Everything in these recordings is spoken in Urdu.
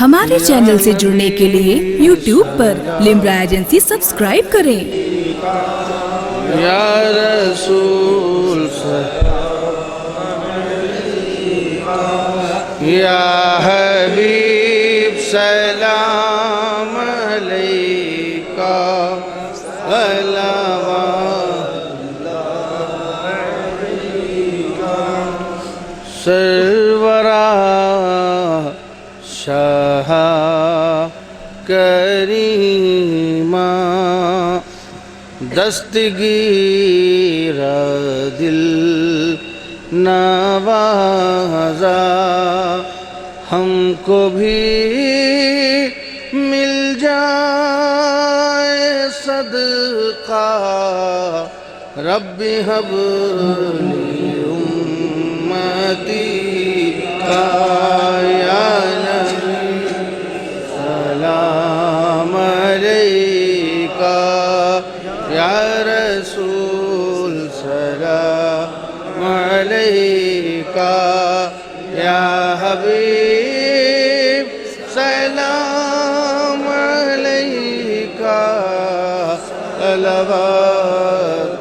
ہمارے چینل سے جڑنے کے لیے یوٹیوب پر لمرا ایجنسی سبسکرائب کریں۔ یا رسول یا حبیب سلام علیکہ سرورا شاہ کریمہ دستگیر دل نوازا ہم کو بھی مل جائے صدقہ رب حب لی امتی کا یا نبی سلام علیکہ یا رسول سلام علیکہ یا حبیب سلام علیکہ صلوات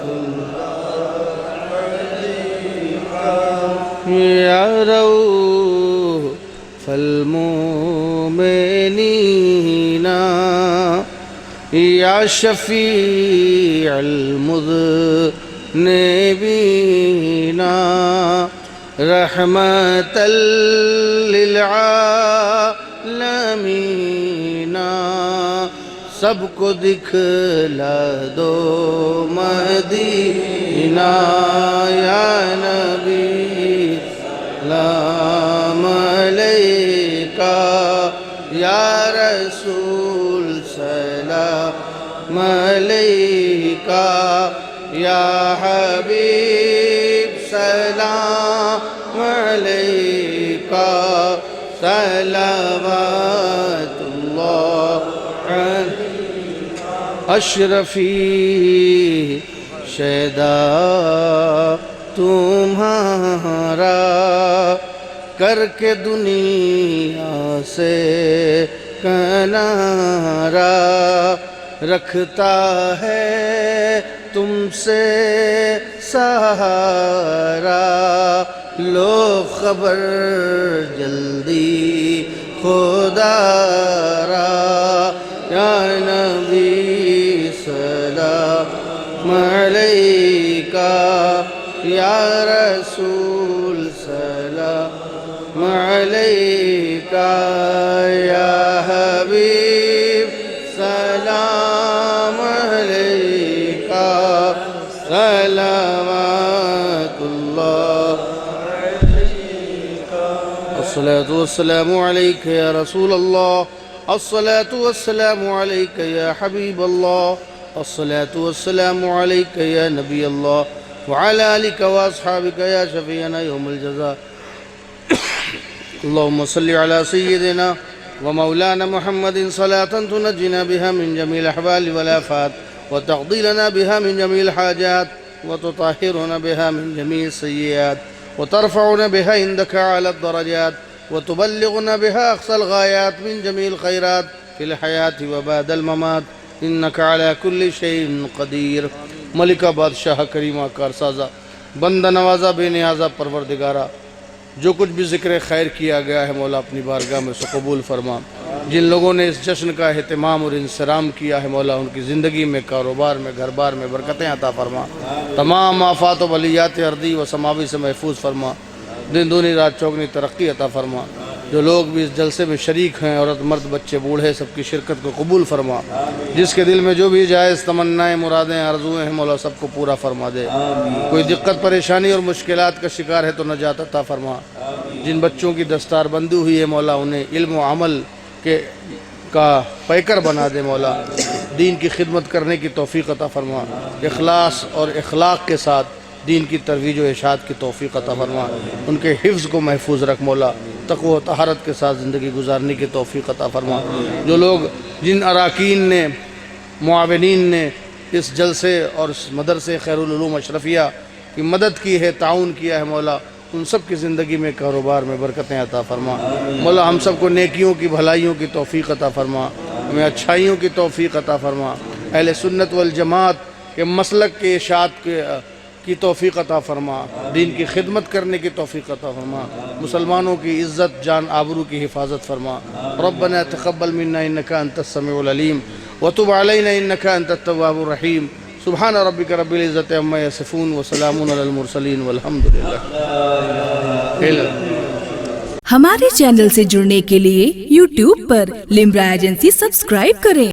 یا روح المؤمنین یا شفیع المذنبین رحمتا للعالمین سب کو دکھلا دو مدینہ یا نبی سلام علیکہ یا رسول سلام علیکہ یا حبیب سلام علیکہ صلوات اللہ اشرفی شیدا تمہارا کر کے دنیا سے کنارہ رکھتا ہے تم سے سہارا لو خبر جلدی خدا را یا نبی سلام علیکہ یا رسول سلام علیکہ یا حبیب سلام علیکہ صلوات اللہ الصلاة والسلام علیکہ یا رسول اللہ الصلاة والسلام علیکہ یا حبیب اللہ الصلاة والسلام علیکہ یا نبی اللہ وعلى آلك وأصحابك يا شفيعنا يوم الجزاء اللهم صل على سيدنا ومولانا محمد صلاة تنجينا بها من جميع الأحوال والآفات وتقضي لنا بها من جميع الحاجات وتطهرنا بها من جميع السيئات وترفعنا بها عندك على الدرجات وتبلغنا بها أقصى الغايات من جميع الخيرات في الحياة وبعد الممات إنك على كل شيء قدير ملکہ بادشاہ کریمہ کارسازہ بندہ نوازہ بے نیازہ پروردگارہ جو کچھ بھی ذکر خیر کیا گیا ہے مولا اپنی بارگاہ میں سے قبول فرما جن لوگوں نے اس جشن کا اہتمام اور انصرام کیا ہے مولا ان کی زندگی میں کاروبار میں گھر بار میں برکتیں عطا فرما تمام آفات و بلیات ارضی و سماوی سے محفوظ فرما دن دونی رات چوگنی ترقی عطا فرما جو لوگ بھی اس جلسے میں شریک ہیں عورت مرد بچے بوڑھے سب کی شرکت کو قبول فرما جس کے دل میں جو بھی جائز تمنائیں مرادیں آرزویں ہیں مولا سب کو پورا فرما دے کوئی دقت پریشانی اور مشکلات کا شکار ہے تو نجات عطا فرما جن بچوں کی دستار بندی ہوئی ہے مولا انہیں علم و عمل کا پیکر بنا دے مولا دین کی خدمت کرنے کی توفیق عطا فرما اخلاص اور اخلاق کے ساتھ دین کی ترویج و ارشاد کی توفیق عطا فرما ان کے حفظ کو محفوظ رکھ مولا تقوی و طہارت کے ساتھ زندگی گزارنے کی توفیق عطا فرما جو لوگ جن اراکین نے معاونین نے اس جلسے اور اس مدرسے خیر العلوم اشرفیہ کی مدد کی ہے تعاون کیا ہے مولا ان سب کی زندگی میں کاروبار میں برکتیں عطا فرما مولا ہم سب کو نیکیوں کی بھلائیوں کی توفیق عطا فرما ہمیں اچھائیوں کی توفیق عطا فرما اہل سنت والجماعت کے مسلک کے اشاعت کی توفیق عطا فرما دین کی خدمت کرنے کی توفیق عطا فرما مسلمانوں کی عزت جان آبرو کی حفاظت فرما ربنا تقبل منا انك انت السميع العليم وتب علينا انك انت التواب الرحيم سبحان ربك رب العزة عما يصفون وسلام على المرسلين والحمد لله. ہمارے چینل سے جڑنے کے لیے YouTube پر لمرا ایجنسی سبسکرائب کریں.